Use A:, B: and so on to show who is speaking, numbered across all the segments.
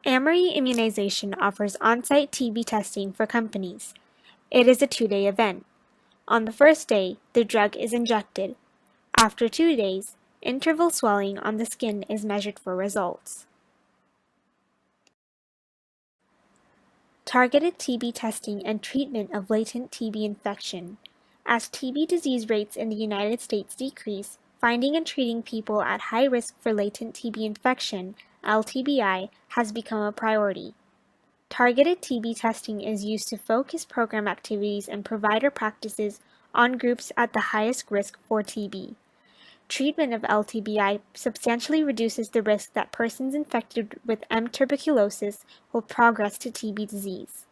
A: Amory Immunization offers on-site TB testing for companies. It is a 2-day event. On the first day, the drug is injected. After 2 days, interval swelling on the skin is measured for results. Targeted TB testing and treatment of latent TB infection. As TB disease rates in the United States decrease, finding and treating people at high risk for latent TB infection, LTBI, has become a priority. Targeted TB testing is used to focus program activities and provider practices on groups at the highest risk for TB. Treatment of LTBI substantially reduces the risk that persons infected with tuberculosis will progress to TB disease.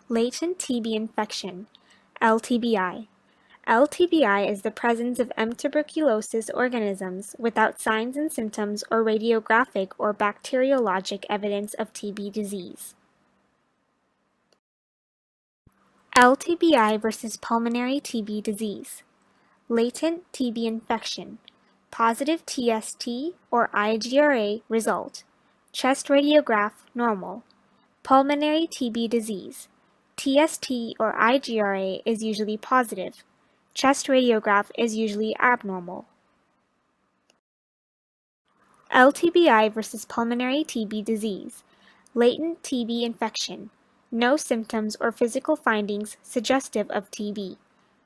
A: Latent TB infection, LTBI. LTBI is the presence of tuberculosis organisms without signs and symptoms or radiographic or bacteriologic evidence of TB disease. LTBI versus pulmonary TB disease. Latent TB infection. Positive TST or IgRA result. Chest radiograph normal. Pulmonary TB disease. TST or IgRA is usually positive. Chest radiograph is usually abnormal. LTBI versus pulmonary TB disease. Latent TB infection. No symptoms or physical findings suggestive of TB.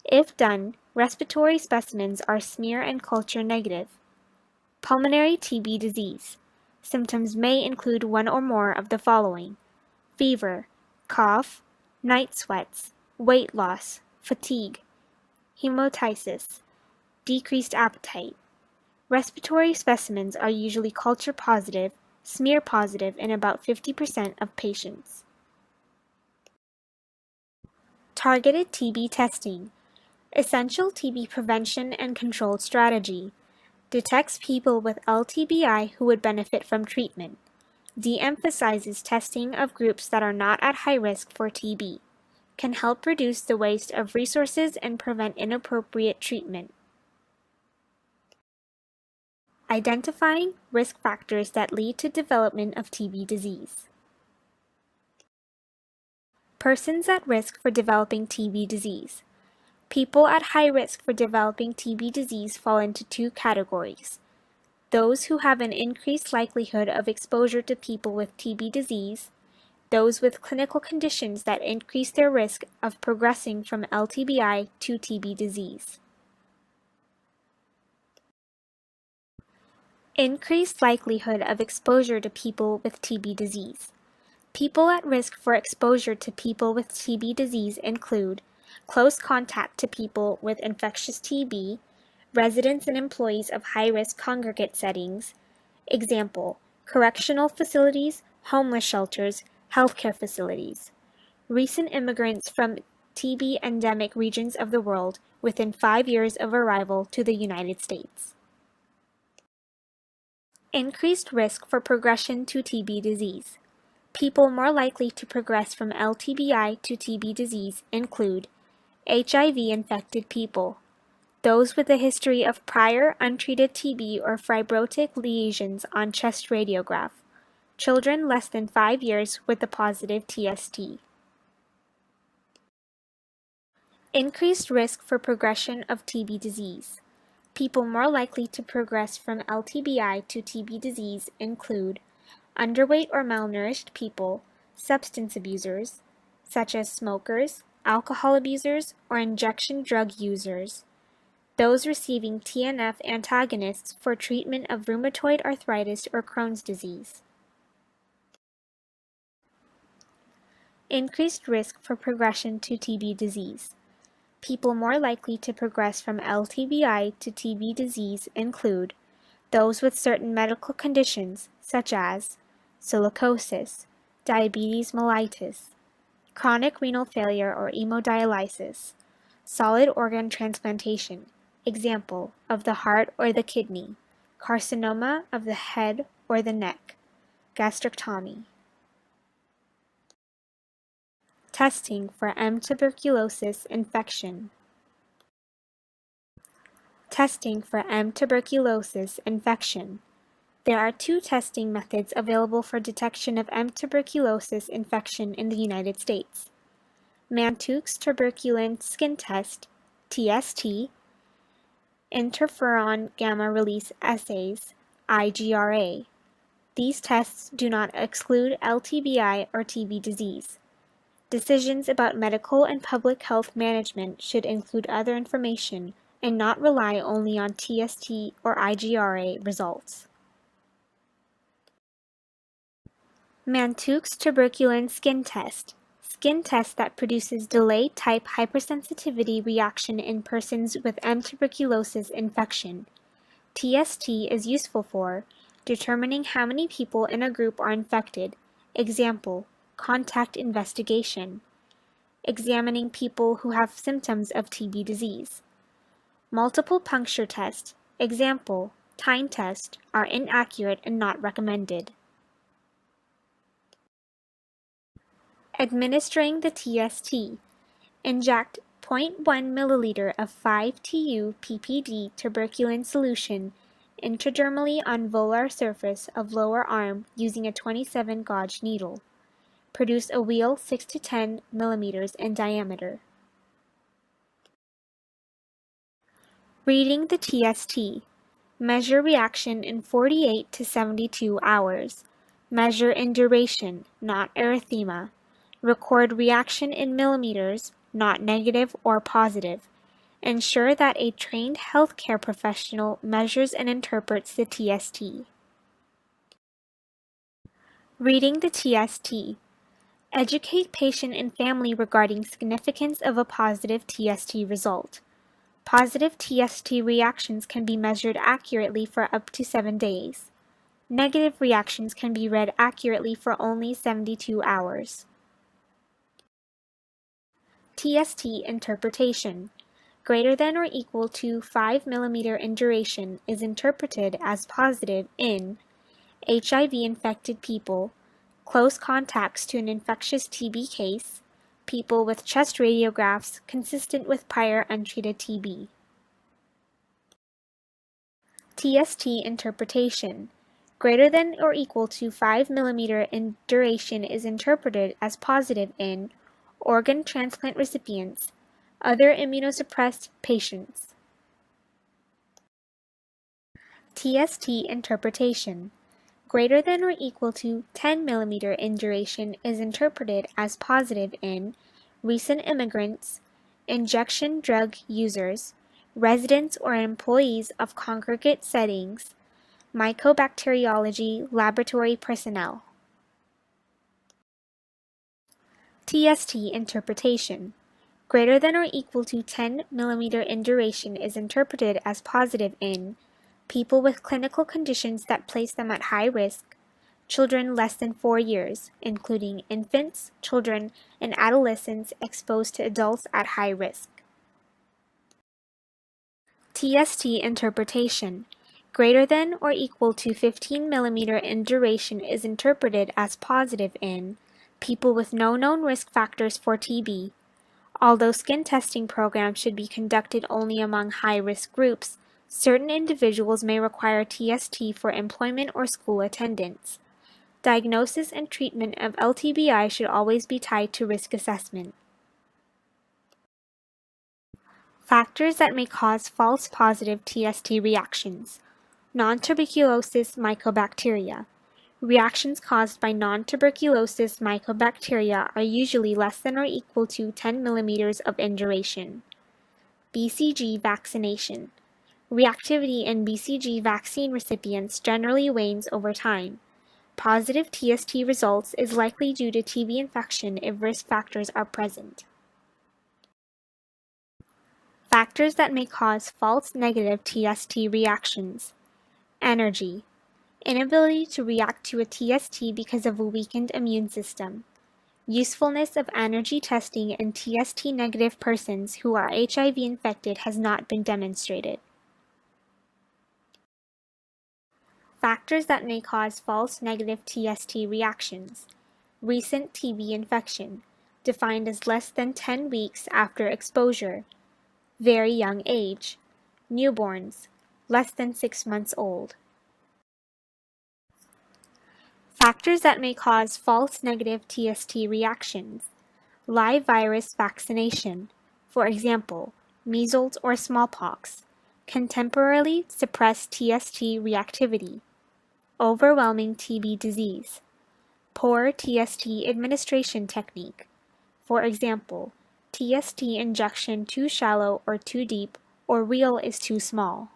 A: If done, respiratory specimens are smear and culture negative. Pulmonary TB disease. Symptoms may include one or more of the following: fever, cough, night sweats, weight loss, fatigue, hemoptysis, decreased appetite. Respiratory specimens are usually culture positive, smear positive in about 50% of patients. Targeted TB testing. Essential TB prevention and control strategy. Detects people with LTBI who would benefit from treatment. De-emphasizes testing of groups that are not at high risk for TB. Can help reduce the waste of resources and prevent inappropriate treatment. Identifying risk factors that lead to development of TB disease. Persons at risk for developing TB disease. People at high risk for developing TB disease fall into 2 categories: those who have an increased likelihood of exposure to people with TB disease, those with clinical conditions that increase their risk of progressing from LTBI to TB disease. Increased likelihood of exposure to people with TB disease. People at risk for exposure to people with TB disease include close contact to people with infectious TB, residents and employees of high-risk congregate settings, example, correctional facilities, homeless shelters, healthcare facilities, recent immigrants from TB endemic regions of the world within 5 years of arrival to the United States. Increased risk for progression to TB disease. People more likely to progress from LTBI to TB disease include HIV-infected people, those with a history of prior untreated TB or fibrotic lesions on chest radiograph, children less than 5 years with a positive TST. Increased risk for progression of TB disease. People more likely to progress from LTBI to TB disease include underweight or malnourished people, substance abusers, such as smokers, alcohol abusers, or injection drug users, those receiving TNF antagonists for treatment of rheumatoid arthritis or Crohn's disease. Increased risk for progression to TB disease. People more likely to progress from LTBI to TB disease include those with certain medical conditions such as silicosis, diabetes mellitus, chronic renal failure or hemodialysis, solid organ transplantation, example of the heart or the kidney, carcinoma of the head or the neck, gastrectomy. Testing for tuberculosis infection. Testing for tuberculosis infection. There are two testing methods available for detection of M. tuberculosis infection in the United States. Mantoux tuberculin skin test, TST, interferon gamma release assays, IGRA. These tests do not exclude LTBI or TB disease. Decisions about medical and public health management should include other information and not rely only on TST or IGRA results. Mantoux tuberculin skin test. Skin test that produces delayed type hypersensitivity reaction in persons with M. tuberculosis infection. TST is useful for determining how many people in a group are infected. Example, contact investigation. Examining people who have symptoms of TB disease. Multiple puncture test. Example, time test are inaccurate and not recommended. Administering the TST. Inject 0.1 milliliter of 5-TU PPD tuberculin solution intradermally on volar surface of lower arm using a 27 gauge needle. Produce a wheel 6 to 10 millimeters in diameter. Reading the TST. Measure reaction in 48 to 72 hours. Measure in duration, not erythema. Record reaction in millimeters, not negative or positive. Ensure that a trained healthcare professional measures and interprets the TST. Reading the TST. Educate patient and family regarding significance of a positive TST result. Positive TST reactions can be measured accurately for up to 7 days. Negative reactions can be read accurately for only 72 hours. TST interpretation. Greater than or equal to 5 mm in duration is interpreted as positive in HIV-infected people, close contacts to an infectious TB case, people with chest radiographs consistent with prior untreated TB. TST interpretation. Greater than or equal to 5 mm in duration is interpreted as positive in organ transplant recipients, other immunosuppressed patients. TST interpretation. Greater than or equal to 10 mm in duration is interpreted as positive in recent immigrants, injection drug users, residents or employees of congregate settings, mycobacteriology laboratory personnel. TST interpretation. Greater than or equal to 10 mm in duration is interpreted as positive in people with clinical conditions that place them at high risk, children less than 4 years, including infants, children, and adolescents exposed to adults at high risk. TST interpretation. Greater than or equal to 15 mm in duration is interpreted as positive in people with no known risk factors for TB. Although skin testing programs should be conducted only among high-risk groups, certain individuals may require TST for employment or school attendance. Diagnosis and treatment of LTBI should always be tied to risk assessment. Factors that may cause false positive TST reactions. Non-tuberculosis mycobacteria. Reactions caused by non-tuberculosis mycobacteria are usually less than or equal to 10 mm of in duration. BCG vaccination. Reactivity in BCG vaccine recipients generally wanes over time. Positive TST results is likely due to TB infection if risk factors are present. Factors that may cause false negative TST reactions. Energy. Inability to react to a TST because of a weakened immune system. Usefulness of energy testing in TST-negative persons who are HIV infected has not been demonstrated. Factors that may cause false negative TST reactions. Recent TB infection, defined as less than 10 weeks after exposure. Very young age. Newborns, less than 6 months old. Factors that may cause false negative TST reactions. Live virus vaccination, for example, measles or smallpox, can temporarily suppress TST reactivity. Overwhelming TB disease. Poor TST administration technique. For example, TST injection too shallow or too deep, or reel is too small.